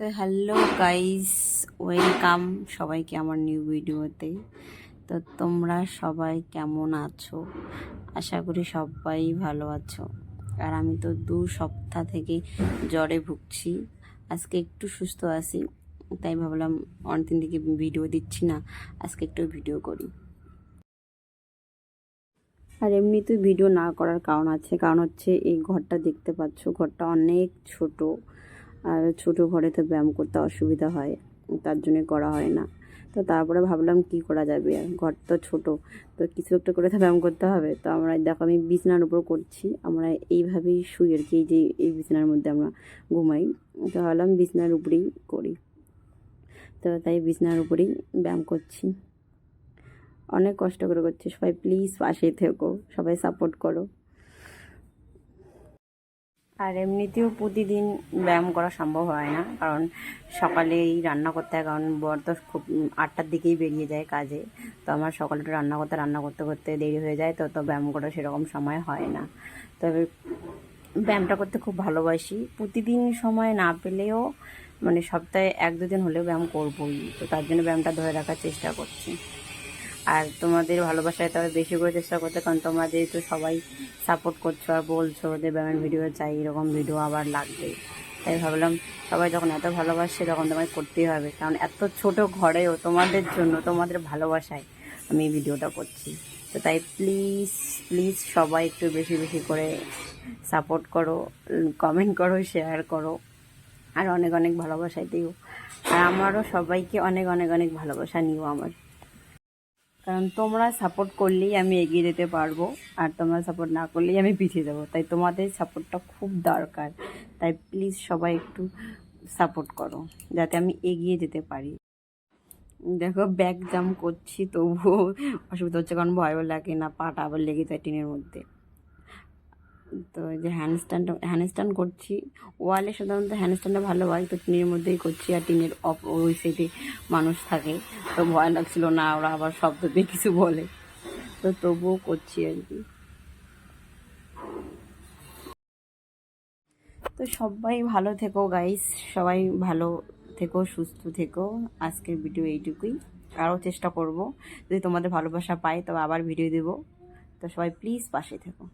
তো hello guys, welcome সবাইকে আমার নিউ ভিডিওতে। তো তোমরা সবাই কেমন আছো? আশা করি সবাই ভালো আছো। আর আমি তো 2 সপ্তাহ থেকে জ্বরে ভুগছি। আজকে একটু সুস্থ আছি, তাই ভাবলাম অনেকদিন থেকে ভিডিও দিচ্ছি না, আজকে একটু ভিডিও করি। আর এমনিতে ভিডিও না করার কারণ আছে, কারণ হচ্ছে এই ঘরটা দেখতে পাচ্ছ, ঘরটা অনেক ছোট। আর ছোট ঘরে তো ব্যায়াম করতে অসুবিধা হয়, তার জন্য করা হয় না। তো তারপরে ভাবলাম কি করা যাবে, আর ঘর তো ছোটো, তো কিছু একটা করে তো ব্যায়াম করতে হবে। তো আমরা দেখো আমি বিছানার উপর করছি, আমরা এইভাবেই শুই আর কি, এই বিছানার মধ্যে আমরা ঘুমাই। তো ভাবলাম বিছানার উপরেই করি, তো তাই বিছানার উপরেই ব্যায়াম করছি। অনেক কষ্ট করে করছি, সবাই প্লিজ পাশে থেকো, সবাই সাপোর্ট করো। আর এমনিতেও প্রতিদিন ব্যায়াম করা সম্ভব হয় না, কারণ সকালেই রান্না করতে হয়, কারণ বর তো খুব 8টার দিকেই বেরিয়ে যায় কাজে। তো আমার সকালে রান্না করতে করতে দেরি হয়ে যায়, তো ব্যায়াম করা সেরকম সময় হয় না। তবে ব্যায়ামটা করতে খুব ভালোবাসি, প্রতিদিন সময় না পেলেও মানে সপ্তাহে 1-2 দিন হলেও ব্যায়াম করবই। তো তার জন্য ব্যায়ামটা ধরে রাখার চেষ্টা করছি। আর তোমাদের ভালোবাসায় তবে বেশি করে চেষ্টা করতে, কারণ তোমরা যেহেতু সবাই সাপোর্ট করছো আর বলছো যে ব্যায়ামের ভিডিও চাই, এরকম ভিডিও আবার লাগবে। তাই ভাবলাম সবাই যখন এত ভালোবাসছে তখন তোমায় করতেই হবে, কারণ এত ছোট ঘরেও তোমাদের জন্য, তোমাদের ভালোবাসায় আমি এই ভিডিওটা করছি। তো তাই প্লিজ প্লিজ সবাই একটু বেশি বেশি করে সাপোর্ট করো, কমেন্ট করো, শেয়ার করো, আর অনেক অনেক ভালোবাসায় দিও। আর আমারও সবাইকে অনেক অনেক অনেক ভালোবাসা নিও আমার, কারণ তোমরা সাপোর্ট করলেই আমি এগিয়ে যেতে পারবো, আর তোমরা সাপোর্ট না করলেই আমি পিছিয়ে যাবো। তাই তোমাদের সাপোর্টটা খুব দরকার। তাই প্লিজ সবাই একটু সাপোর্ট করো যাতে আমি এগিয়ে যেতে পারি। দেখো ব্যাক জাম্প করছি, তবুও অসুবিধা হচ্ছে, কারণ ভয়ও লাগে না, পাটা আবার লেগে যায় টিনের মধ্যে। তো এই যে হ্যান্ডস্ট্যান্ড করছি, ওয়ালে সাধারণত হ্যান্ডস্ট্যান্ডটা ভালো হয়, তো টিনের মধ্যেই করছি। আর টিনের ওই সাইডে মানুষ থাকে, তো ভয় লাগছিল না ওরা আবার শব্দ দিয়ে কিছু বলে, তো তবুও করছি আর কি। তো সবাই ভালো থেকো গাইস, সবাই ভালো থেকো, সুস্থ থেকো। আজকের ভিডিও এইটুকুই, আরও চেষ্টা করব যদি তোমাদের ভালোবাসা পাই তবে আবার ভিডিও দেবো। তো সবাই প্লিজ পাশে থেকো।